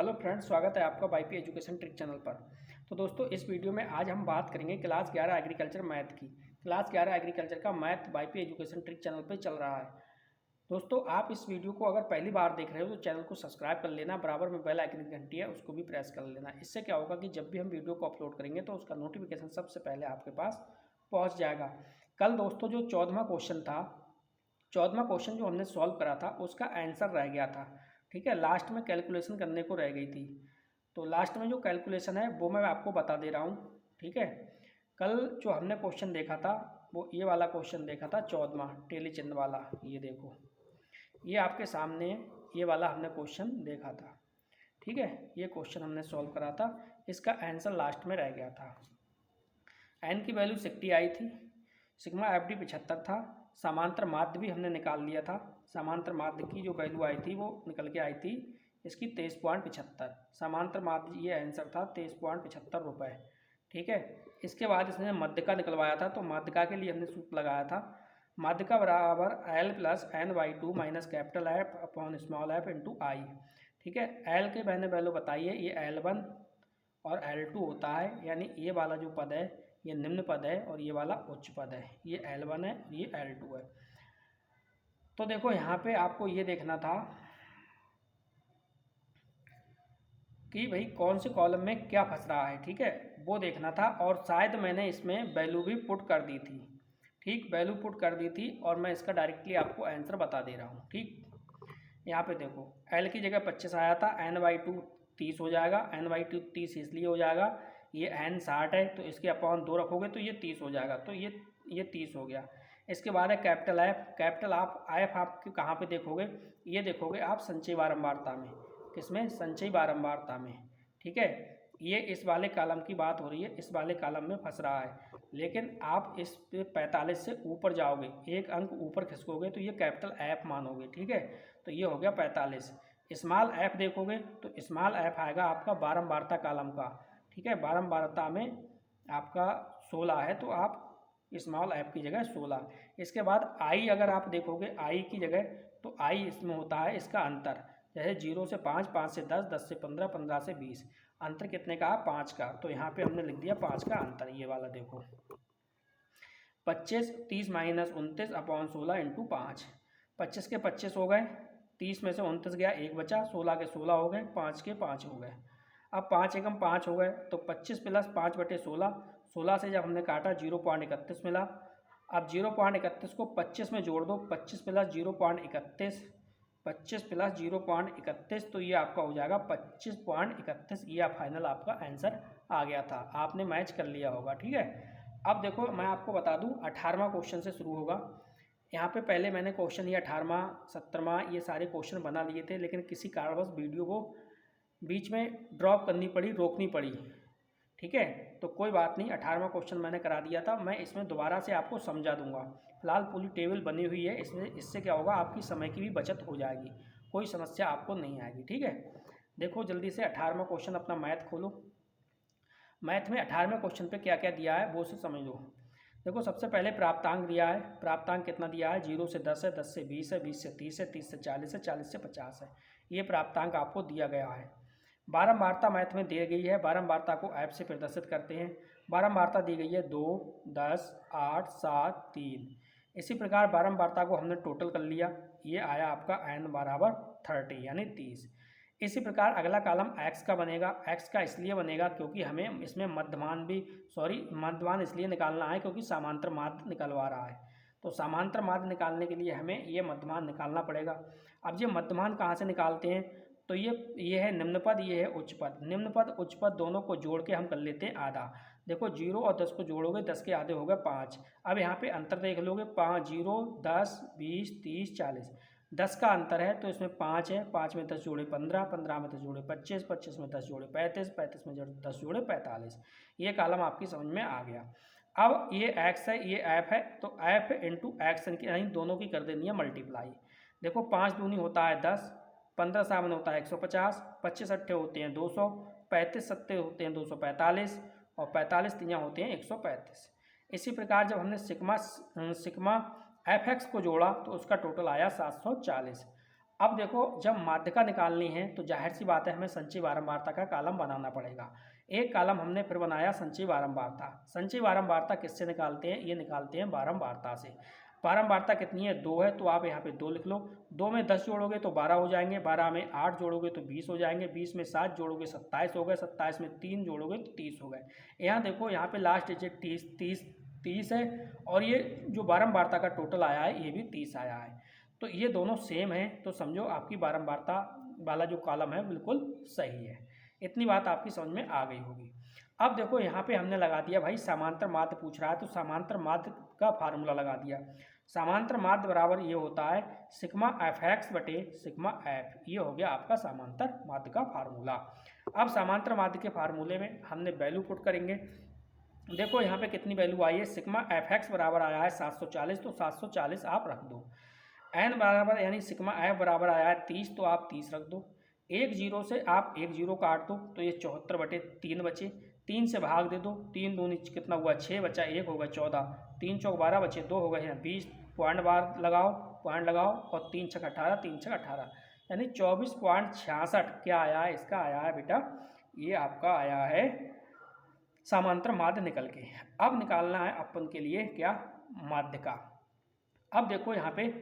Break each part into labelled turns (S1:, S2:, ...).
S1: Hello friends, स्वागत है आपका वाईपी एजुकेशन ट्रिक चैनल पर। तो दोस्तों, इस वीडियो में आज हम बात करेंगे क्लास 11 एग्रीकल्चर मैथ की। क्लास 11 एग्रीकल्चर का math YP education trick channel पर चल रहा है। दोस्तों, आप इस वीडियो को अगर पहली बार देख रहे हो तो चैनल को सब्सक्राइब कर लेना, बराबर में बेल आइकन की घंटी है उसको भी प्रेस कर लेना। इससे क्या होगा कि जब भी हम वीडियो को अपलोड करेंगे तो उसका नोटिफिकेशन सबसे पहले आपके पास पहुँच जाएगा। कल दोस्तों जो 14वां क्वेश्चन था, 14वां क्वेश्चन जो हमने सॉल्व करा था उसका आंसर रह गया था। ठीक है, लास्ट में कैलकुलेशन करने को रह गई थी। तो लास्ट में जो कैलकुलेशन है वो मैं आपको बता दे रहा हूँ। ठीक है, कल जो हमने क्वेश्चन देखा था वो ये वाला क्वेश्चन देखा था 14वां टेली चिन्ह वाला। ये देखो, ये आपके सामने ये वाला हमने क्वेश्चन देखा था। ठीक है, ये क्वेश्चन हमने सॉल्व करा था, इसका आंसर लास्ट में रह गया था। एन की वैल्यू 60 आई थी, सिग्मा एफ डी 75 था, समांतर माध्य भी हमने निकाल लिया था। समांतर माध्य की जो वैल्यू आई थी वो निकल के आई थी इसकी 23.75। समांतर माध्य ये आंसर था 23.75 रुपये। ठीक है, इसके बाद इसने मध्यका निकलवाया था, तो मध्यका के लिए हमने सूत्र लगाया था मध्यका बराबर L plus N by two minus capital F upon small F into I. ठीक है, एल के मैंने वैल्यू बताई है, ये L1 और L2 होता है, यानी ये वाला जो पद है ये निम्न पद है और ये वाला उच्च पद है। ये L1 है और ये L2 है। तो देखो यहाँ पे आपको ये देखना था कि भाई कौन से कॉलम में क्या फंस रहा है। ठीक है, वो देखना था, और शायद मैंने इसमें वैल्यू भी पुट कर दी थी। ठीक, वैल्यू पुट कर दी थी और मैं इसका डायरेक्टली आपको आंसर बता दे रहा हूँ। ठीक, यहाँ पे देखो L की जगह 25 आया था, N/2 30 हो जाएगा। N/2 30 इसलिए हो जाएगा, ये N 60 है तो इसके अपॉन 2 रखोगे तो ये 30 हो जाएगा, तो ये 30 हो गया। इसके बाद है कैपिटल एफ। कैपिटल आप एफ आप कहाँ पे देखोगे, ये देखोगे आप संचयी बारंबारता में। किसमें? संचयी बारंबारता में। ठीक है, ये इस वाले कॉलम की बात हो रही है, इस वाले कॉलम में फंस रहा है। लेकिन आप इस 45 से ऊपर जाओगे, एक अंक ऊपर खिसकोगे तो ये कैपिटल एफ मानोगे। ठीक है, तो ये हो गया 45। स्मॉल एफ देखोगे तो स्मॉल एफ आएगा आपका बारंबारता कॉलम का। ठीक है, बारंबारता में आपका 16 है तो आप स्मॉल एफ की जगह 16। इसके बाद आई अगर आप देखोगे, आई की जगह तो आई इसमें होता है इसका अंतर, जैसे 0 से 5, 5 से 10, 10 से 15, 15 से 20। अंतर कितने का? 5 का। तो यहाँ पे हमने लिख दिया 5 का अंतर। ये वाला देखो 25 30 माइनस 29 अपॉन 16 इंटू 5। 25 के 25 हो गए, 30 में से 29 गया, एक बचा, 16 के 16 हो गए, 5 के 5 हो गए। अब 5 एकम 5 हो गए, तो 25 प्लस 5/16, 16 से जब हमने काटा 0.31 मिला। अब 0.31 को 25 में जोड़ दो, 25 प्लस 0.31, 25 प्लस 0.31, तो ये आपका हो जाएगा 25.31। ये फाइनल आपका आंसर आ गया था, आपने मैच कर लिया होगा। ठीक है, अब देखो मैं आपको बता दूं 18वां क्वेश्चन से शुरू होगा। यहाँ पे पहले मैंने क्वेश्चन ये 18वां 17वां ये सारे क्वेश्चन बना लिए थे, लेकिन किसी कारणवश वीडियो को बीच में ड्रॉप करनी पड़ी, रोकनी पड़ी। ठीक है, तो कोई बात नहीं, 18वां क्वेश्चन मैंने करा दिया था, मैं इसमें दोबारा से आपको समझा दूंगा। फिलहाल पूरी टेबल बनी हुई है, इससे क्या होगा, आपकी समय की भी बचत हो जाएगी, कोई समस्या आपको नहीं आएगी। ठीक है, देखो जल्दी से 18वां क्वेश्चन अपना मैथ खोलो। मैथ में 18वें क्वेश्चन पे क्या क्या दिया है वो से समझ लो। देखो सबसे पहले प्राप्तांक दिया है। प्राप्तांक कितना दिया है? 0 से 10 है, 10 से 20 है, 20 से 30 है, 30 से 40 है, 40 से 50 है। ये प्राप्तांक आपको दिया गया है। बारंबारता मैथ में दी गई है, बारंबारता को ऐप से प्रदर्शित करते हैं। बारंबारता दी गई है 2, 10, 8, 7, 3। इसी प्रकार बारंबारता को हमने टोटल कर लिया, ये आया आपका n बराबर 30 यानी 30। इसी प्रकार अगला कॉलम x का बनेगा। x का इसलिए बनेगा क्योंकि हमें इसमें मध्यमान इसलिए निकालना है क्योंकि समांतर माध्य निकलवा रहा है, तो समांतर माध्य निकालने के लिए हमें ये मध्यमान निकालना पड़ेगा। अब ये मध्यमान कहाँ से निकालते हैं? तो ये है निम्न पद, ये है उच्च पद। निम्न पद उच्च पद दोनों को जोड़ के हम कर लेते हैं आधा। देखो 0 और 10 को जोड़ोगे, 10 के आधे हो गए 5। अब यहाँ पे अंतर देख लोगे, 5 0 10 20 30 40, 10 का अंतर है तो इसमें 5 है, 5 में 10 जोड़े 15, 15 में 10 जोड़े 25, 25 में 10 जोड़े 35, 35 में 10 जोड़े 45। ये कॉलम आपकी समझ में आ गया। अब ये x है, ये f है, तो f इंटू एक्स यानी दोनों की कर देनी है मल्टीप्लाई। देखो 5 दूनी होता है 10, 15 सामने होता है 150, 25 अट्ठे होते हैं 200, 35 सत्ते होते हैं 245 और 45 तियाँ होते हैं 135। इसी प्रकार जब हमने सिग्मा एफ एक्स को जोड़ा तो उसका टोटल आया 740। अब देखो जब माध्यिका निकालनी है तो जाहिर सी बात है हमें संचयी बारंबारता का कॉलम बनाना पड़ेगा। एक कॉलम हमने फिर बनाया संचयी बारंबारता। संचयी बारंबारता किससे निकालते हैं? ये निकालते हैं बारंबारता से। बारंबारता कितनी है? 2 है, तो आप यहाँ पे 2 लिख लो। 2 में 10 जोड़ोगे तो 12 हो जाएंगे, 12 में 8 जोड़ोगे तो 20 हो जाएंगे, 20 में 7 जोड़ोगे 27 हो गए, 27 में 3 जोड़ोगे तो 30 हो गए। यहाँ देखो यहाँ पे लास्ट डिजिट 30 है, और ये जो बारंबारता का टोटल आया है ये भी 30 आया है। तो ये दोनों सेम है, तो समझो आपकी बारंबारता वाला जो कॉलम है बिल्कुल सही है। इतनी बात आपकी समझ में आ गई होगी। अब देखो यहाँ पे हमने लगा दिया भाई समांतर माध्य पूछ रहा है, तो समांतर माध्य का फार्मूला लगा दिया। समांतर माध्य बराबर ये होता है सिग्मा एफ एक्स बटे सिग्मा एफ। ये हो गया आपका समांतर माध्य का फार्मूला। अब समांतर माध्य के फार्मूले में हमने वैल्यू पुट करेंगे। देखो यहाँ पे कितनी वैल्यू आई है? सिग्मा एफ एक्स बराबर आया है 740, तो 740 आप रख दो। एन बराबर यानी सिग्मा एफ बराबर आया है 30, तो आप 30 रख दो। एक जीरो से आप एक जीरो काट दो तो ये 74 बटे 3 बचे। 3 से भाग दे दो, 3 दूनी कितना हुआ? 6 बचा, 1 होगा 14, 3 चौक 12 बचे, 2 हो गए हैं 20। पॉइंट बार लगाओ, पॉइंट लगाओ, और 3 छक 18, 3 छक 18, यानी 24.66 क्या आया है? इसका आया है बेटा, ये आपका आया है समांतर माध्य निकल के। अब निकालना है अपन के लिए क्या? माध्य का। अब देखो यहाँ पे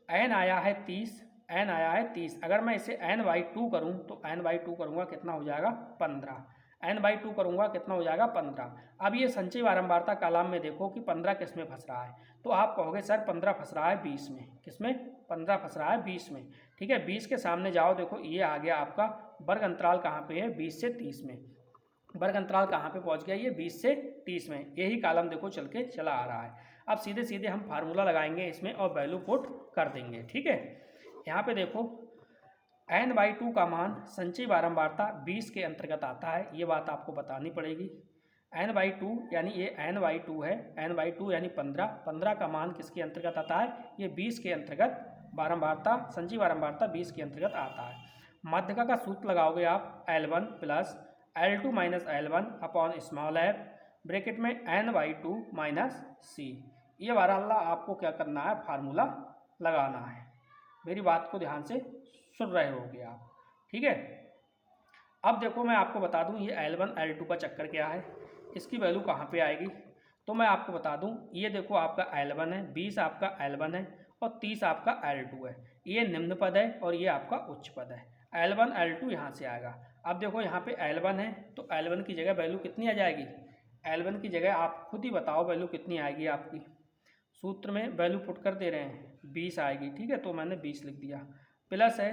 S1: n आया है 30, n आया है 30। अगर मैं इसे n/2 करूँ तो n/2 करूँगा कितना हो जाएगा? 15। n/2 करूँगा कितना हो जाएगा? 15। अब ये संचयी बारंबारता कॉलम में देखो कि 15 किस में फंस रहा है, तो आप कहोगे सर 15 फंस रहा है 20 में। किस में? 15 फंस रहा है 20 में। ठीक है, 20 के सामने जाओ, देखो ये आ गया आपका वर्ग अंतराल कहाँ पे है? 20 से 30 में। वर्ग अंतराल कहाँ पे पहुँच गया? ये 20 से 30 में। यही कॉलम देखो चल के चला आ रहा है। अब सीधे सीधे हम फार्मूला लगाएंगे इसमें और वैल्यू पुट कर देंगे। ठीक है, यहाँ पे देखो n/2 का मान संचयी बारंबारता 20 के अंतर्गत आता है, ये बात आपको बतानी पड़ेगी। n/2 यानी ये n/2 है, n/2 यानी 15। 15 का मान किसके अंतर्गत आता है? ये 20 के अंतर्गत बारंबारता, संचयी बारंबारता 20 के अंतर्गत आता है। माध्यिका का सूत्र लगाओगे आप L1 plus L2 minus L1 upon small F, bracket में n/2 माइनस सी। ये वाला आपको क्या करना है? फार्मूला लगाना है। मेरी बात को ध्यान से सुन रहे होगे आप। ठीक है, अब देखो मैं आपको बता दूं ये L1 L2 का चक्कर क्या है, इसकी वैल्यू कहाँ पे आएगी, तो मैं आपको बता दूं। ये देखो आपका L1 है, 20 आपका L1 है, और 30 आपका L2 है। ये निम्न पद है और ये आपका उच्च पद है। L1 L2 यहाँ से आएगा। अब देखो यहाँ पे L1 है, तो L1 की जगह वैल्यू कितनी आ जाएगी? L1 की जगह आप खुद ही बताओ वैल्यू कितनी आएगी आपकी। सूत्र में वैल्यू पुट कर दे रहे हैं, 20 आएगी। ठीक है, तो मैंने 20 लिख दिया, प्लस है।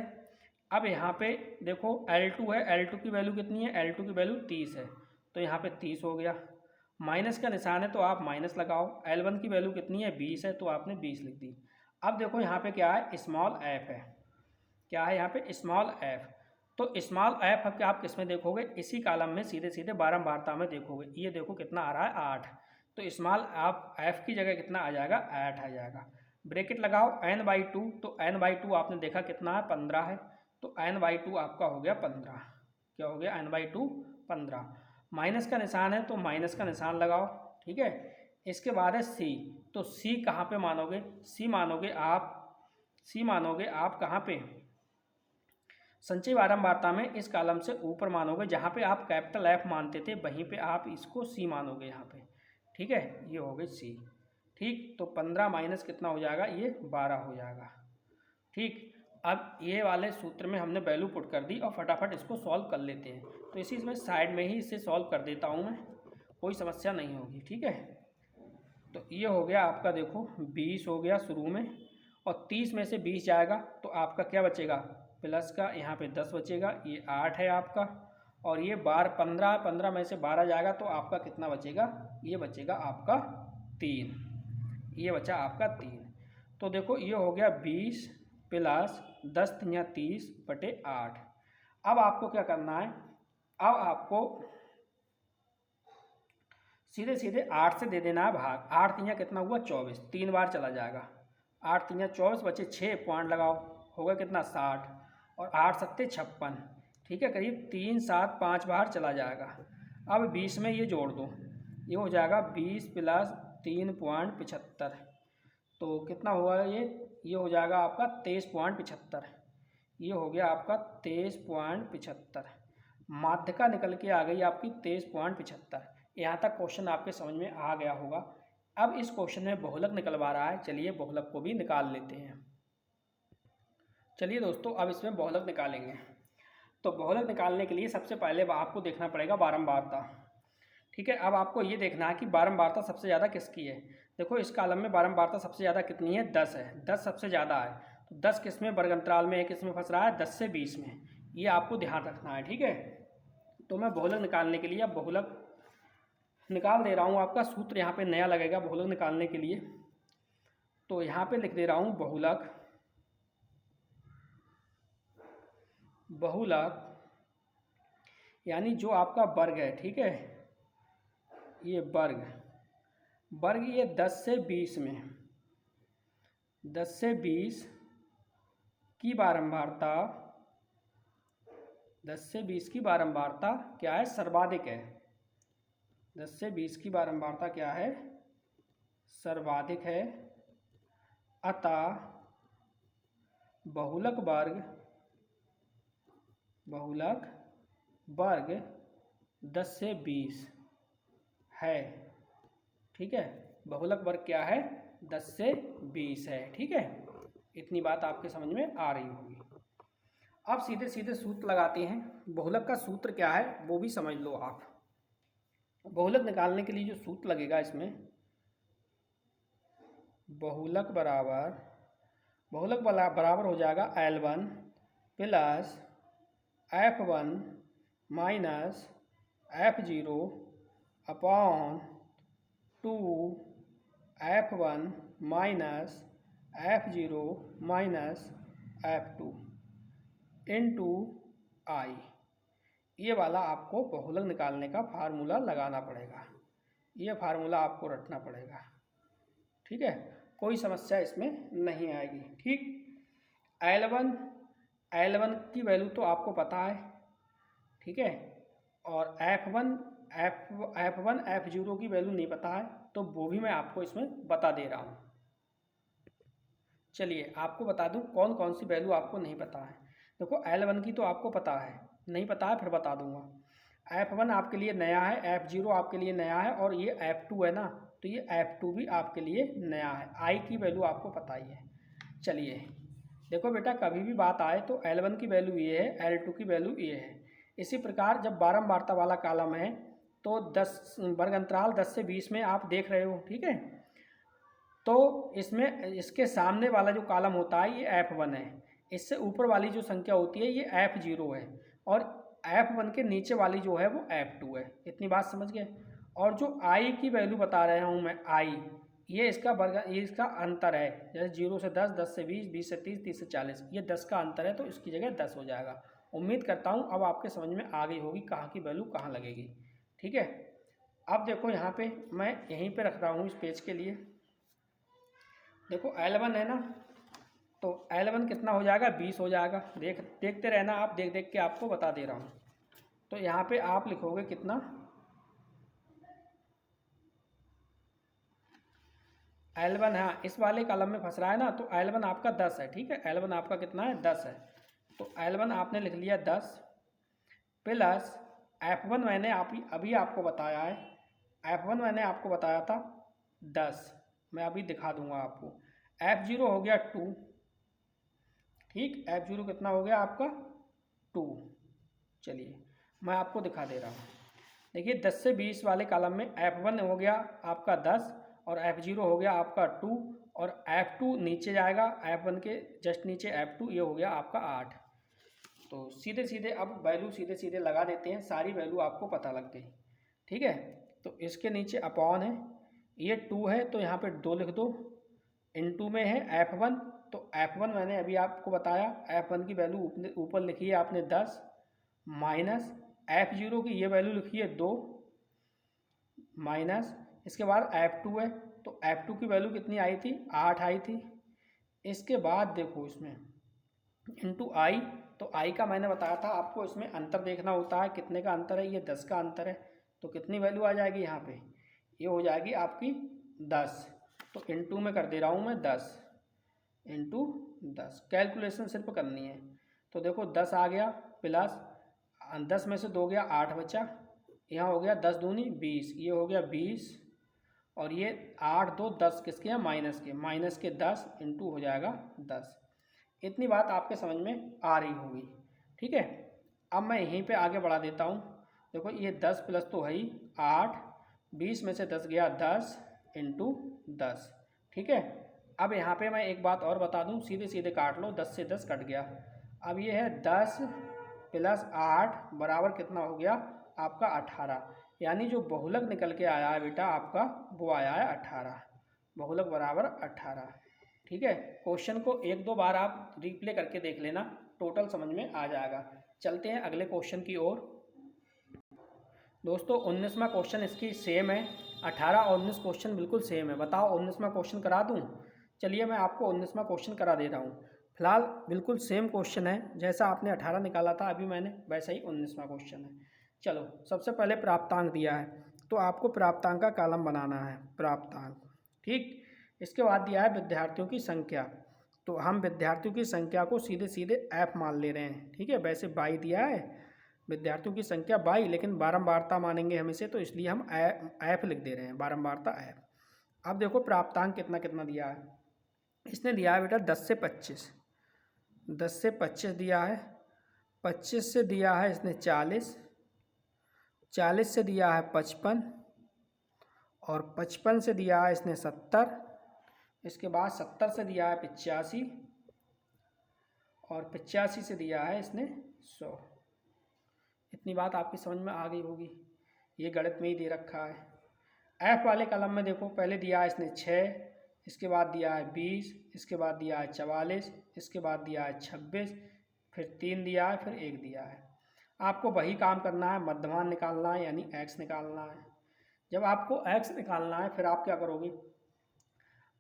S1: अब यहाँ पे देखो L2 है, L2 की वैल्यू कितनी है? L2 की वैल्यू 30 है, तो यहाँ पे 30 हो गया। माइनस का निशान है तो आप माइनस लगाओ। L1 की वैल्यू कितनी है? 20 है, तो आपने 20 लिख दी। अब देखो यहाँ पे क्या है? स्मॉल एफ है। क्या है यहाँ पे? Small F. तो स्मॉल एफ आप किस में देखोगे? इसी कॉलम में सीधे सीधे बारंबारता में देखोगे। ये देखो कितना आ रहा है? 8। तो स्मॉल आप एफ की जगह कितना आ जाएगा? 8 आ जाएगा। ब्रैकेट लगाओ n/2, तो n/2 आपने देखा कितना है? 15 है, तो n/2 आपका हो गया 15। क्या हो गया? n/2 15। माइनस का निशान है तो माइनस का निशान लगाओ। ठीक है, इसके बाद है सी। तो सी कहाँ पे मानोगे? सी मानोगे आप कहाँ पे? संचयी बारंबारता में इस कॉलम से ऊपर मानोगे, जहाँ पे आप कैपिटल एफ मानते थे वहीं पे आप इसको सी मानोगे यहाँ पे। ठीक है, ये हो गई सी। ठीक, तो 15 माइनस कितना हो जाएगा? ये 12 हो जाएगा। ठीक, अब ये वाले सूत्र में हमने वैल्यू पुट कर दी और फटाफट इसको सॉल्व कर लेते हैं। तो इसी में साइड में ही इसे सॉल्व कर देता हूँ मैं, कोई समस्या नहीं होगी। ठीक है, तो ये हो गया आपका, देखो 20 हो गया शुरू में, और 30 में से 20 जाएगा तो आपका क्या बचेगा? प्लस का यहाँ पे 10 बचेगा, ये 8 है आपका, और ये 12 15 में से 12 जाएगा तो आपका कितना बचेगा? ये बचेगा आपका 3। ये बचा आपका 3। तो देखो ये हो गया 20 प्लस 10 या 30 बटे 8। अब आपको क्या करना है? अब आपको सीधे सीधे 8 से दे देना है भाग। 8 तिया कितना हुआ? 24। 3 बार चला जाएगा। 8 तिया 24 बचे 6, पॉइंट लगाओ, होगा कितना? 60, और 8 सत्ते 56। ठीक है, करीब 3 7 5 बार चला जाएगा। अब 20 में ये जोड़ दो, ये हो जाएगा 20 प्लस 3.75, तो कितना हुआ ये हो जाएगा आपका 23.75। ये हो गया आपका 23.75। माध्यिका निकल के आ गई आपकी 23.75। यहाँ तक क्वेश्चन आपके समझ में आ गया होगा। अब इस क्वेश्चन में बहुलक निकलवा रहा है, चलिए बहुलक को भी निकाल लेते हैं। चलिए दोस्तों, अब इसमें बहुलक निकालेंगे। तो बहुलक निकालने के लिए सबसे पहले आपको देखना पड़ेगा बारंबारता। ठीक है, अब आपको ये देखना है कि बारंबारता सबसे ज़्यादा किसकी है। देखो इस कॉलम में बारंबारता सबसे ज़्यादा कितनी है, 10 है। 10 सबसे ज़्यादा है। तो 10 किस में वर्ग अंतराल में है, किस में फंस रहा है, 10 से 20 में। ये आपको ध्यान रखना है। ठीक है, तो मैं बहुलक निकालने के लिए अब बहुलक निकाल दे रहा हूँ। आपका सूत्र यहाँ पे नया लगेगा बहुलक निकालने के लिए। तो यहाँ पे लिख दे रहा हूँ बहुलक यानी जो आपका वर्ग है। ठीक है, ये वर्ग ये 10 से 20 में, 10 से 20 की बारंबारता, 10 से 20 की बारंबारता क्या है, सर्वाधिक है। 10 से 20 की बारंबारता क्या है, सर्वाधिक है। अतः बहुलक वर्ग 10 से 20 है। ठीक है, बहुलक वर्ग क्या है, 10 से 20 है। ठीक है, इतनी बात आपके समझ में आ रही होगी। अब सीधे सीधे सूत्र लगाते हैं। बहुलक का सूत्र क्या है वो भी समझ लो आप। बहुलक निकालने के लिए जो सूत्र लगेगा इसमें, बहुलक बराबर हो जाएगा L1 plus F1 minus F0 upon 2 F1 minus F0 minus F2 into I। ये वाला आपको बहुलक निकालने का फार्मूला लगाना पड़ेगा। ये फार्मूला आपको रटना पड़ेगा। ठीक है, कोई समस्या इसमें नहीं आएगी। ठीक, L1 की वैल्यू तो आपको पता है। ठीक है, और F1 F0 की वैल्यू नहीं पता है, तो वो भी मैं आपको इसमें बता दे रहा हूँ। चलिए आपको बता दूँ कौन कौन सी वैल्यू आपको नहीं पता है। देखो L1 की तो आपको पता है, नहीं पता है फिर बता दूंगा। F1 आपके लिए नया है, F0 आपके लिए नया है, और ये F2 है ना, तो ये F2 भी आपके लिए नया है। I की वैल्यू आपको पता ही है। चलिए देखो बेटा, कभी भी बात आए तो L1 की वैल्यू ये है, L2 की वैल्यू ये है। इसी प्रकार जब बारंबारता वाला कॉलम है तो 10 वर्ग अंतराल 10 से 20 में आप देख रहे हो। ठीक है, तो इसमें इसके सामने वाला जो कॉलम होता है ये F1 है, इससे ऊपर वाली जो संख्या होती है ये F0 है, और F1 के नीचे वाली जो है वो F2 है। इतनी बात समझ गए। और जो I की वैल्यू बता रहा हूँ मैं, I ये इसका वर्ग, ये इसका अंतर है। जैसे 0 से 10, 10 से 20, 20 से 30, 30 से 40, ये 10 का अंतर है, तो इसकी जगह 10 हो जाएगा। उम्मीद करता हूँ अब आपके समझ में आ गई होगी कहाँ की वैल्यू कहाँ लगेगी। ठीक है, अब देखो यहाँ पे मैं यहीं पे रख रहा हूँ इस पेज के लिए। देखो L1 है ना, तो L1 कितना हो जाएगा, 20 हो जाएगा। देखते रहना आप, देख देख के आपको बता दे रहा हूँ। तो यहाँ पे आप लिखोगे कितना, L1, हाँ इस वाले कॉलम में फंस रहा है ना, तो L1 आपका 10 है। ठीक है, L1 आपका कितना है, 10 है। तो L1 आपने लिख लिया 10 प्लस F1 मैंने अभी आपको बताया है, F1 मैंने आपको बताया था 10, मैं अभी दिखा दूंगा आपको। F0 हो गया 2। ठीक, F0 कितना हो गया आपका, 2। चलिए मैं आपको दिखा दे रहा हूँ। देखिए 10 से 20 वाले कॉलम में F1 हो गया आपका 10 और F0 हो गया आपका 2, और F2 नीचे जाएगा, F1 के जस्ट नीचे F2, ये हो गया आपका 8। तो सीधे सीधे अब वैल्यू सीधे सीधे लगा देते हैं, सारी वैल्यू आपको पता लग गई। ठीक है, तो इसके नीचे अपॉन है, ये 2 है तो यहाँ पे 2 लिख दो, इनटू में है F1, तो F1 मैंने अभी आपको बताया, F1 की वैल्यू ऊपर लिखी है आपने 10, माइनस F0 की ये वैल्यू लिखी है 2, माइनस इसके बाद F2 है, तो F2 की वैल्यू कितनी आई थी, 8 आई थी। इसके बाद देखो इसमें इंटू I, तो I का मैंने बताया था आपको, इसमें अंतर देखना होता है, कितने का अंतर है, ये 10 का अंतर है। तो कितनी वैल्यू आ जाएगी यहाँ पे, ये हो जाएगी आपकी 10। तो इंटू में कर दे रहा हूँ मैं 10 इंटू 10, कैलकुलेशन सिर्फ करनी है। तो देखो 10 आ गया प्लस 10 में से 2 गया 8 बचा, यहाँ हो गया 10 दूनी 20, ये हो गया 20 और ये 8 2 10 किसके हैं माइनस के 10 इंटू हो जाएगा 10। इतनी बात आपके समझ में आ रही होगी। ठीक है, अब मैं यहीं पे आगे बढ़ा देता हूँ। देखो ये 10 प्लस तो है ही 8, 20 में से 10 गया 10 इंटू 10। ठीक है, अब यहाँ पे मैं एक बात और बता दूँ, सीधे सीधे काट लो, 10 से 10 कट गया। अब ये है 10 प्लस 8 बराबर कितना हो गया आपका 18, यानी जो बहुलक निकल के आया है बेटा आपका वो आया है 18, बहुलक बराबर 18। ठीक है, क्वेश्चन को 1-2 बार आप रिप्ले करके देख लेना, टोटल समझ में आ जाएगा। चलते हैं अगले क्वेश्चन की ओर। दोस्तों 19वां क्वेश्चन इसकी सेम है, 18 और 19 क्वेश्चन बिल्कुल सेम है। बताओ 19वां क्वेश्चन करा दूं? चलिए मैं आपको 19वां क्वेश्चन करा दे रहा हूँ। फिलहाल बिल्कुल सेम क्वेश्चन है, जैसा आपने 18 निकाला था अभी मैंने, वैसा ही 19वां क्वेश्चन है। चलो सबसे पहले प्राप्तांक दिया है, तो आपको प्राप्तांक का कॉलम बनाना है, प्राप्तांक। ठीक, इसके बाद दिया है विद्यार्थियों की संख्या, तो हम विद्यार्थियों की संख्या को सीधे सीधे एफ मान ले रहे हैं। ठीक है, वैसे 22 दिया है, विद्यार्थियों की संख्या 22, लेकिन बारंबारता मानेंगे हम इसे, तो इसलिए हम एफ लिख दे रहे हैं, बारंबारता एफ। अब देखो प्राप्तांक कितना कितना दिया है, इसने दिया है बेटा 10 से 25, 10 से 25 दिया है, 25 से दिया है इसने 40, 40 से दिया है 55 और 55 से दिया है इसने 70, इसके बाद 70 से दिया है 85 और 85 से दिया है इसने 100। इतनी बात आपकी समझ में आ गई होगी, ये गणित में ही दे रखा है। एफ वाले कॉलम में देखो पहले दिया है इसने 6, इसके बाद दिया है 20, इसके बाद दिया है 44, इसके बाद दिया है 26, फिर 3 दिया है, फिर 1 दिया है। आपको वही काम करना है, मध्यमान निकालना है, यानी x निकालना है। जब आपको x निकालना है फिर आप क्या करोगे,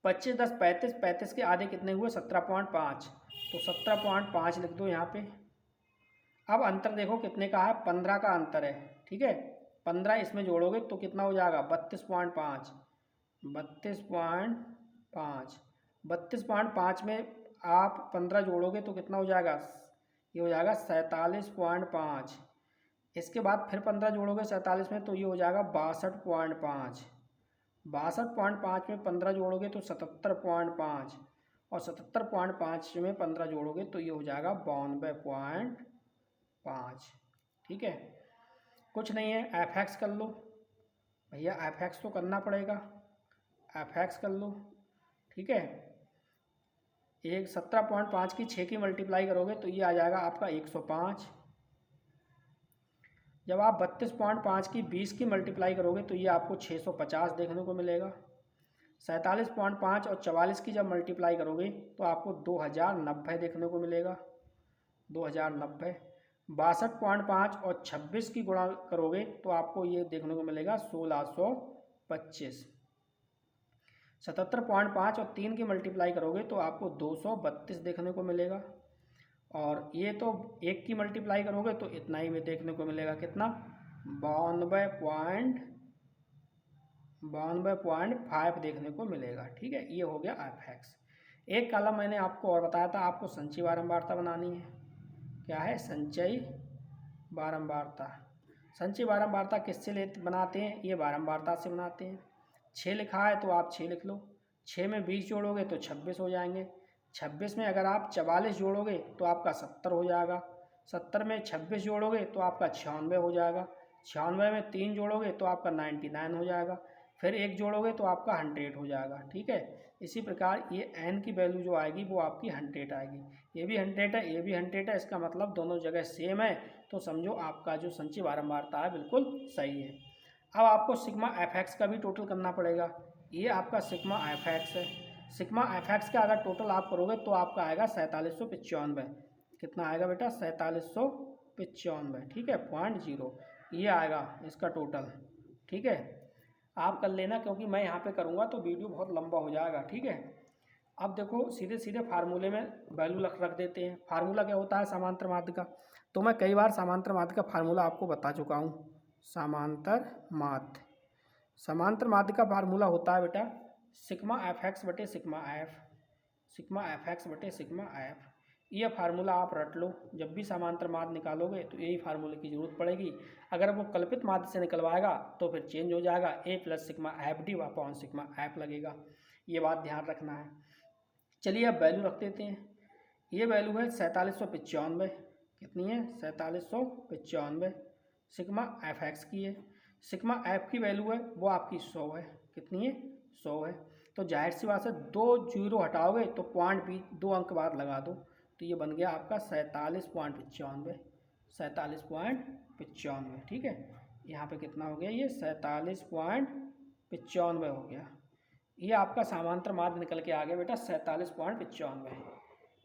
S1: 25 10 35, 35 के आधे कितने हुए 17.5, तो 17.5 लिख दो यहाँ पे। अब अंतर देखो कितने का है, 15 का अंतर है। ठीक है, 15 इसमें जोड़ोगे तो कितना हो जाएगा 32.5, 32.5, 32.5 में आप 15 जोड़ोगे तो कितना हो जाएगा, ये हो जाएगा 47.5। इसके बाद फिर 15 जोड़ोगे 47 में तो ये हो जाएगा 62.5, 62.5 में 15 जोड़ोगे तो 77.5 और 77.5 में 15 जोड़ोगे तो ये हो जाएगा 92.5। ठीक है, कुछ नहीं है, एफ एक्स कर लो भैया, एफ एक्स तो करना पड़ेगा, एफ एक्स कर लो। ठीक है, एक 17.5 की 6 की मल्टीप्लाई करोगे तो ये आ जाएगा आपका 105। जब आप 32.5 की 20 की मल्टीप्लाई करोगे तो ये आपको 650 देखने को मिलेगा। 47.5 और 44 की जब मल्टीप्लाई करोगे तो आपको 2090 देखने को मिलेगा, 2090। 62.5 और 26 की गुणा करोगे तो आपको ये देखने को मिलेगा 1625। 77.5 और 3 की मल्टीप्लाई करोगे तो आपको 232 देखने को मिलेगा, और ये तो 1 की मल्टीप्लाई करोगे तो इतना ही में देखने को मिलेगा, कितना 92.5 देखने को मिलेगा। ठीक है, ये हो गया एफ एक्स। एक कॉलम मैंने आपको और बताया था, आपको संचयी बारंबारता बनानी है। क्या है, संचयी बारंबारता। संचयी बारंबारता किससे बनाते हैं, ये बारंबारता से बनाते हैं। 6 लिखा है तो आप 6 लिख लो, 6 में 20 जोड़ोगे तो 26 हो जाएंगे, 26 में अगर आप 44 जोड़ोगे तो आपका 70 हो जाएगा, 70 में 26 जोड़ोगे तो आपका 96 हो जाएगा, 96 में 3 जोड़ोगे तो आपका 99 हो जाएगा, फिर 1 जोड़ोगे तो आपका 100 हो जाएगा। ठीक है, इसी प्रकार ये n की वैल्यू जो आएगी वो आपकी 100 आएगी। ये भी 100 है, ये भी 100 है, इसका मतलब दोनों जगह सेम है, तो समझो आपका जो संचयी बारंबारता है बिल्कुल सही है। अब आपको सिग्मा एफ एक्स का भी टोटल करना पड़ेगा, ये आपका सिग्मा एफ एक्स है। सिग्मा एफ एक्स का अगर टोटल आप करोगे तो आपका आएगा 4795। कितना आएगा बेटा, 4795। ठीक है, 0.0 ये आएगा इसका टोटल। ठीक है, आप कर लेना, क्योंकि मैं यहाँ पे करूँगा तो वीडियो बहुत लंबा हो जाएगा। ठीक है, अब देखो सीधे सीधे फार्मूले में वैल्यू रख देते हैं। फार्मूला क्या होता है, समांतर माध्य का, तो मैं कई बार समांतर माध्य का फार्मूला आपको बता चुका हूँ। समांतर माध्य, समांतर माध्य का फार्मूला होता है बेटा सिग्मा एफ एक्स बटे sigma F, sigma F x बटे सिग्मा एफ। ये फार्मूला आप रट लो, जब भी समांतर माध्य निकालोगे तो यही फार्मूले की जरूरत पड़ेगी। अगर वो कल्पित माध्य से निकलवाएगा तो फिर चेंज हो जाएगा, a plus sigma F D upon sigma F लगेगा। ये बात ध्यान रखना है। चलिए अब वैल्यू रख देते हैं। ये वैल्यू है 4795, कितनी है 4795, सिग्मा एफ एक्स की है। सिग्मा एफ की वैल्यू है वो आपकी 100 है, कितनी है 100 है। तो जाहिर सी बात है 2 जीरो हटाओगे तो पॉइंट भी 2 अंक बाद लगा दो, तो ये बन गया आपका 47.95, 47.95। ठीक है, यहाँ पे कितना हो गया, ये 47.95 हो गया। ये आपका समांतर माध्य निकल के आ गया बेटा 47.95।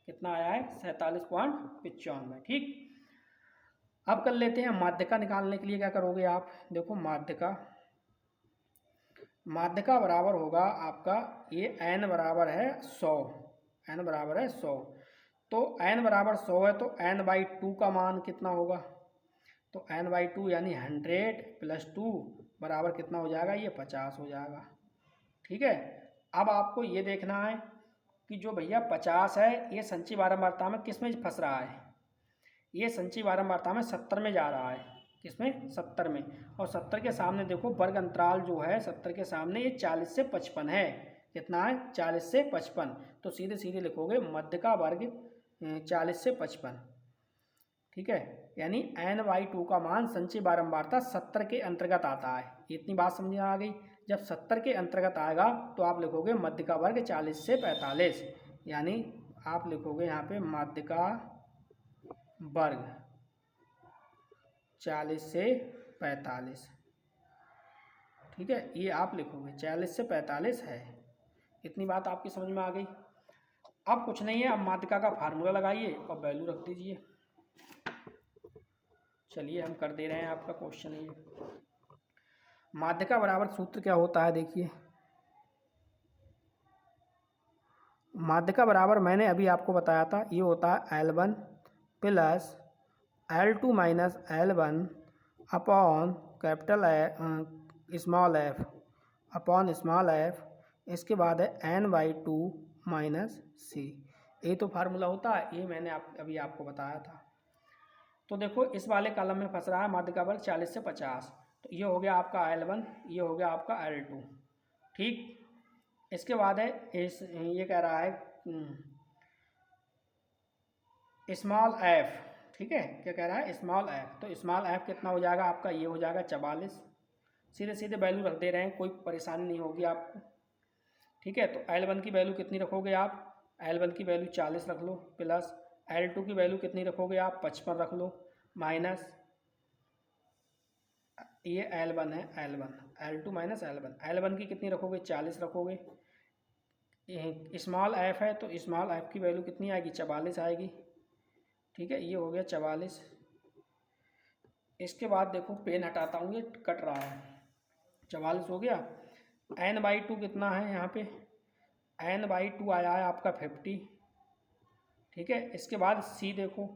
S1: कितना आया है 47.95। ठीक, अब कर लेते हैं माध्यिका निकालने के लिए क्या करोगे आप। देखो माध्यिका बराबर होगा आपका, ये n बराबर है 100, n बराबर है 100, तो n बराबर 100 है तो n/2 का मान कितना होगा, तो n/2 यानी 100 प्लस 2 बराबर कितना हो जाएगा, ये 50 हो जाएगा। ठीक है, अब आपको ये देखना है कि जो भैया 50 है ये संचयी बारंबारता में किस में फंस रहा है, ये संचयी बारंबारता में 70 में जा रहा है, किसमें 70 में। और 70 के सामने देखो वर्ग अंतराल जो है 70 के सामने ये 40 से 55 है, कितना है 40 से 55, तो सीधे सीधे लिखोगे मध्य का वर्ग 40 से 55। ठीक है, यानी n/2 का मान संचयी बारंबारता 70 के अंतर्गत आता है। इतनी बात समझ में आ गई। जब 70 के अंतर्गत आएगा तो आप लिखोगे मध्य का वर्ग 40 से 45, यानी आप लिखोगे यहाँ पे मध्य का वर्ग 40 से 45। ठीक है, ये आप लिखोगे 40 से 45 है। इतनी बात आपकी समझ में आ गई। अब कुछ नहीं है, अब माध्यिका का फार्मूला लगाइए और वैल्यू रख दीजिए। चलिए हम कर दे रहे हैं आपका क्वेश्चन। ये माध्यिका बराबर सूत्र क्या होता है, देखिए माध्यिका बराबर मैंने अभी आपको बताया था, ये होता है L1 plus L2 minus L1 upon capital small F upon small F, इसके बाद है n/2 माइनस सी। ये तो फार्मूला होता है, ये मैंने अभी आपको बताया था। तो देखो इस वाले कॉलम में फंस रहा है माध्यिका वर्ग 40 से 50, तो ये हो गया आपका L1, ये हो गया आपका L2। ठीक, इसके बाद है ये कह रहा है स्मॉल एफ। ठीक है, क्या कह रहा है स्मॉल एफ, तो स्मॉल एफ कितना हो जाएगा आपका, ये हो जाएगा 44। सीधे सीधे वैल्यू रख दे रहे हैं, कोई परेशानी नहीं होगी आपको। ठीक है, तो L1 की वैल्यू कितनी रखोगे आप, L1 की वैल्यू 40 रख लो, प्लस L2 की वैल्यू कितनी रखोगे आप 55 रख लो, माइनस ये L1 है L1, L2 माइनस L1 की कितनी रखोगे 40 रखोगे। स्मॉल एफ है तो स्मॉल एफ की वैल्यू कितनी आएगी 44 आएगी। ठीक है, ये हो गया 44। इसके बाद देखो पेन हटाता हूँ, ये कट रहा है। 44 हो गया, n/2 कितना है यहाँ पे, n/2 आया है आपका 50। ठीक है, इसके बाद c देखो,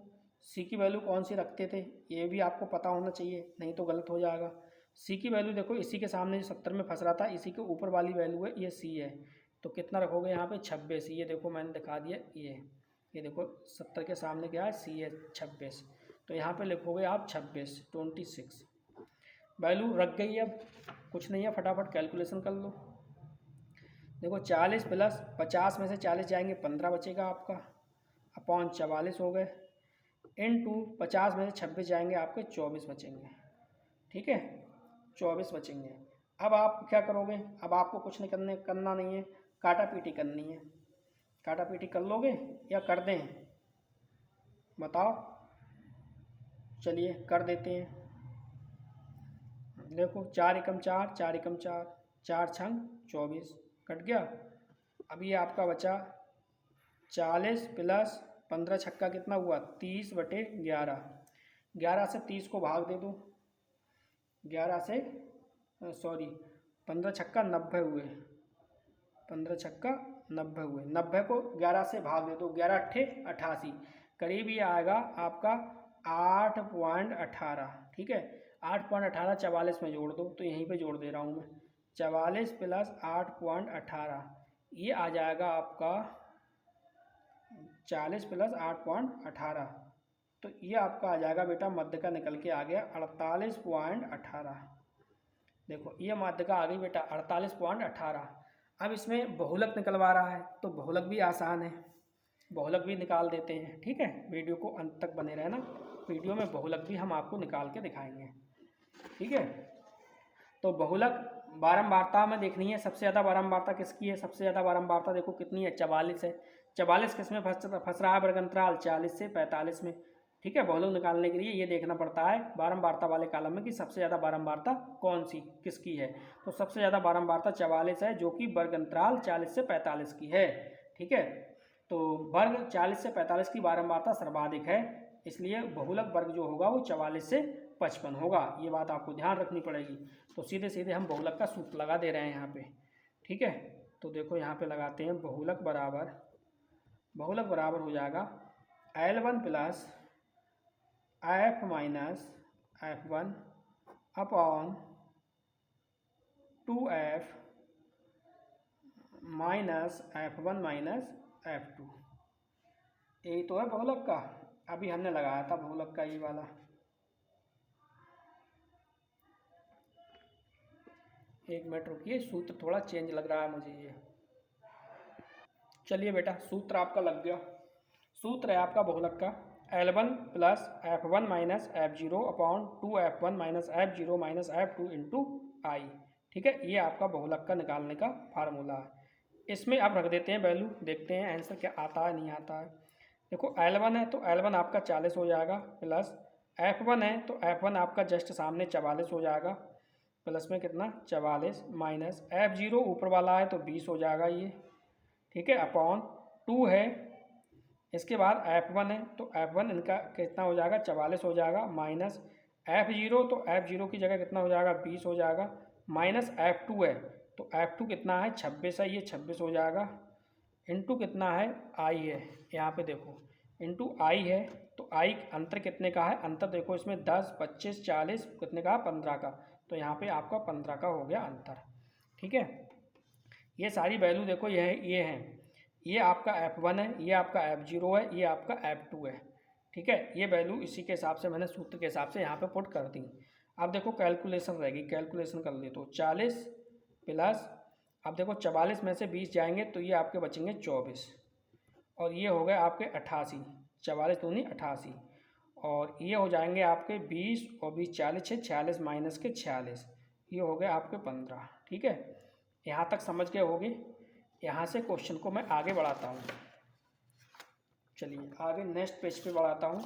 S1: c की वैल्यू कौन सी रखते थे, ये भी आपको पता होना चाहिए, नहीं तो गलत हो जाएगा। c की वैल्यू देखो, इसी के सामने जो 70 में फंस रहा था, इसी के ऊपर वाली वैल्यू है, ये c है, तो कितना रखोगे यहाँ पे 26। ये देखो मैंने दिखा दिया, ये देखो 70 के सामने क्या है c है 26, तो यहाँ पे लिखोगे आप 26 वैल्यू रख गई। अब कुछ नहीं है, फटाफट कैलकुलेशन कर लो। देखो 40 प्लस 50 में से 40 जाएंगे 15 बचेगा आपका, अपॉन 44 हो गए, इनटू 50 में से 26 जाएंगे आपके 24 बचेंगे। ठीक है, 24 बचेंगे। अब आप क्या करोगे, अब आपको कुछ नहीं करना नहीं है, काटा पीटी करनी है। काटा पीटी कर लोगे या कर दें, बताओ। चलिए कर देते हैं। देखो 4 एकम 4, 4 एकम 4, 4 छंग 24 कट गया। अब ये आपका बचा 40 प्लस 15 छक्का कितना हुआ 30/11, 11 से 30 को भाग दे दो, 11 से 15 छक्का 90 हुए, 15 छक्का 90 हुए, 90 को 11 से भाग दे दो, 11 अट्ठे 88, करीब ये आएगा आपका 8.18। ठीक है, 8.18 44 में जोड़ दो, तो यहीं पे जोड़ दे रहा हूँ मैं, 44 प्लस 8.18, ये आ जाएगा आपका 40 प्लस 8.18, तो ये आपका आ जाएगा बेटा, मध्य का निकल के आ गया 48.18। देखो ये मध्य का आ गई बेटा 48.18। अब इसमें बहुलक निकलवा रहा है, तो बहुलक भी आसान है, बहुलक भी निकाल देते हैं। ठीक है, वीडियो को अंत तक बने रहना, वीडियो में बहुलक भी हम आपको निकाल के दिखाएंगे। ठीक है, तो बहुलक बारंबारता में देखनी है, सबसे ज़्यादा बारंबारता किसकी है, सबसे ज़्यादा बारंबारता देखो कितनी है, 44 है। 44 किस में फंस रहा है वर्ग अंतराल 40 से 45 में। ठीक है, बहुलक निकालने के लिए ये देखना पड़ता है बारंबारता वाले कॉलम में कि सबसे ज़्यादा बारंबारता कौन सी किसकी है। तो सबसे ज़्यादा बारंबारता 44 है, जो कि वर्ग अंतराल 40 से 45 की है। ठीक है, तो वर्ग 40 से 45 की बारंबारता सर्वाधिक है, इसलिए बहुलक वर्ग जो होगा वो 44 से 55 होगा। ये बात आपको ध्यान रखनी पड़ेगी। तो सीधे सीधे हम बहुलक का सूत्र लगा दे रहे हैं यहाँ पे। ठीक है, तो देखो यहाँ पे लगाते हैं बहुलक बराबर हो जाएगा L1 plus F minus F1 upon 2F minus F1 minus F2। यही तो है बहुलक का, अभी हमने लगाया था बहुलक का ये वाला। एक मिनट रुकिए, सूत्र थोड़ा चेंज लग रहा है मुझे ये। चलिए बेटा, सूत्र आपका लग गया। सूत्र है आपका बहुलक का L1 plus F1 minus F0 upon 2F1 minus F0 minus F2 into I. ठीक है, ये आपका बहुलक का निकालने का फार्मूला है। इसमें आप रख देते हैं वैल्यू, देखते हैं आंसर क्या आता है नहीं आता है। देखो L1 है तो L1 आपका 40 हो जाएगा, प्लस F1 है तो F1 आपका जस्ट सामने 44 हो जाएगा, प्लस में कितना 44 माइनस F0 ऊपर वाला है तो 20 हो जाएगा ये। ठीक है, अपॉन 2 है, इसके बाद F1 है तो F1 इनका कितना हो जाएगा 44 हो जाएगा, माइनस F0 तो F0 की जगह कितना हो जाएगा 20 हो जाएगा, माइनस F2 है तो F2 कितना है 26 है, ये 26 हो जाएगा, इंटू कितना है I है, यहाँ पे देखो इंटू I है, तो I अंतर कितने का है, अंतर देखो इसमें 10 25 40 कितने का 15 का, तो यहाँ पे आपका 15 का हो गया अंतर। ठीक है, ये सारी वैल्यू देखो ये है, ये आपका F1 है, ये आपका F0 है, ये आपका F2 है। ठीक है, ये वैल्यू इसी के हिसाब से मैंने सूत्र के हिसाब से यहाँ पे पुट कर दी। अब देखो कैलकुलेशन रहेगी, कैलकुलेशन कर ले तो 40 प्लस, अब देखो 44 में से 20 जाएंगे तो ये आपके बचेंगे 24, और ये हो गए आपके 88, 44 दूनी 88, और ये हो जाएंगे आपके 20 और 20 40 है, 46 माइनस के 46, ये हो गए आपके 15। ठीक है, यहाँ तक समझ गए होगे। यहाँ से क्वेश्चन को मैं आगे बढ़ाता हूँ, चलिए आगे नेक्स्ट पेज पे बढ़ाता हूँ,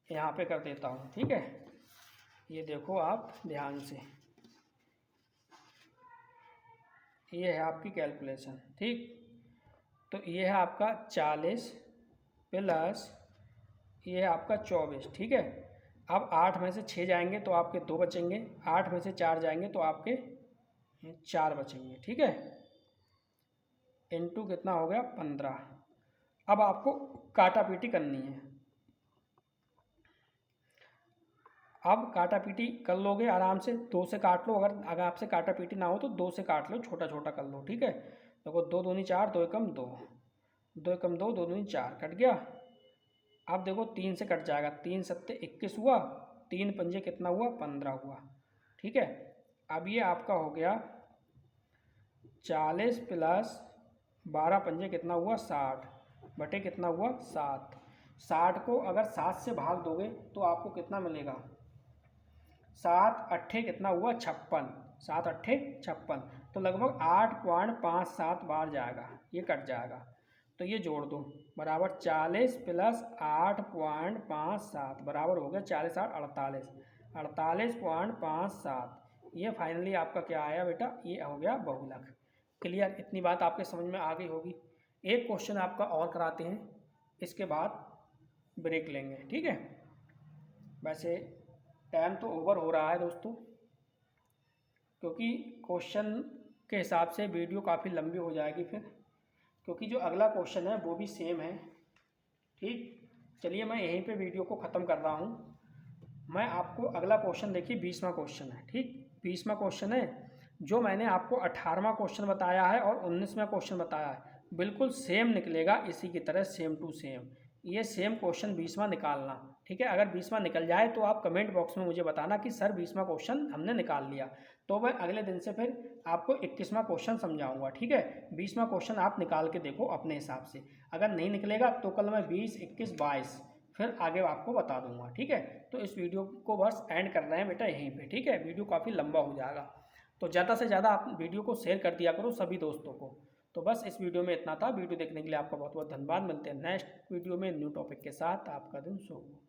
S1: यहाँ पे कर देता हूँ। ठीक है, ये देखो आप ध्यान से, ये है आपकी कैलकुलेशन। ठीक, तो ये है आपका 40 प्लस ये है आपका 24। ठीक है, अब 8 में से 6 जाएंगे तो आपके 2 बचेंगे, 8 में से 4 जाएंगे तो आपके 4 बचेंगे। ठीक है, इंटू कितना हो गया 15। अब आपको काटा पीटी करनी है, अब काटा पीटी कर लोगे आराम से, 2 से काट लो, अगर आपसे काटा पीटी ना हो तो 2 से काट लो, छोटा छोटा कर लो। ठीक है, देखो 2 दूनी 4, 2 एकम 2, 2 एकम 2, 2 दूनी 4, कट गया। अब देखो 3 से कट जाएगा, 3 सत्ते 21 हुआ, 3 पंजे कितना हुआ 15 हुआ। ठीक है, अब ये आपका हो गया 40 प्लस 12 पंजे कितना हुआ 60 बटे कितना हुआ 7। 60 को अगर 7 से भाग दोगे तो आपको कितना मिलेगा, 7 अट्ठे कितना हुआ 56, 7 अट्ठे 56, तो लगभग 8.57 बार जाएगा, ये कट जाएगा, तो ये जोड़ दो बराबर 40 प्लस 8.57 बराबर हो गया 40 8 48, 48.57। ये फाइनली आपका क्या आया बेटा, ये हो गया बहुलक। क्लियर, इतनी बात आपके समझ में आ गई होगी। एक क्वेश्चन आपका और कराते हैं, इसके बाद ब्रेक लेंगे। ठीक है, वैसे टाइम तो ओवर हो रहा है दोस्तों, क्योंकि क्वेश्चन के हिसाब से वीडियो काफ़ी लंबी हो जाएगी फिर, क्योंकि जो अगला क्वेश्चन है वो भी सेम है। ठीक, चलिए मैं यहीं पे वीडियो को ख़त्म कर रहा हूँ। मैं आपको अगला क्वेश्चन देखिए 20वां क्वेश्चन है। ठीक, 20वां क्वेश्चन है, जो मैंने आपको 18वां क्वेश्चन बताया है और 19वां क्वेश्चन बताया है, बिल्कुल सेम निकलेगा, इसी की तरह सेम टू सेम। ये सेम क्वेश्चन 20वां निकालना, ठीक है। अगर 20वां निकल जाए तो आप कमेंट बॉक्स में मुझे बताना कि सर 20वां क्वेश्चन हमने निकाल लिया, तो मैं अगले दिन से फिर आपको 21वां क्वेश्चन समझाऊंगा, ठीक है। 20वां क्वेश्चन आप निकाल के देखो अपने हिसाब से, अगर नहीं निकलेगा तो कल मैं 20, 21, 22 फिर आगे आपको बता दूंगा, ठीक है। तो इस वीडियो को बस एंड कर रहे हैं बेटा यहीं पे, ठीक है। वीडियो काफ़ी लंबा हो जाएगा, तो ज़्यादा से ज़्यादा आप वीडियो को शेयर कर दिया करो सभी दोस्तों को। तो बस इस वीडियो में इतना था। वीडियो देखने के लिए आपका बहुत बहुत धन्यवाद। मिलते हैं नेक्स्ट वीडियो में न्यू टॉपिक के साथ। आपका दिन शुभ हो।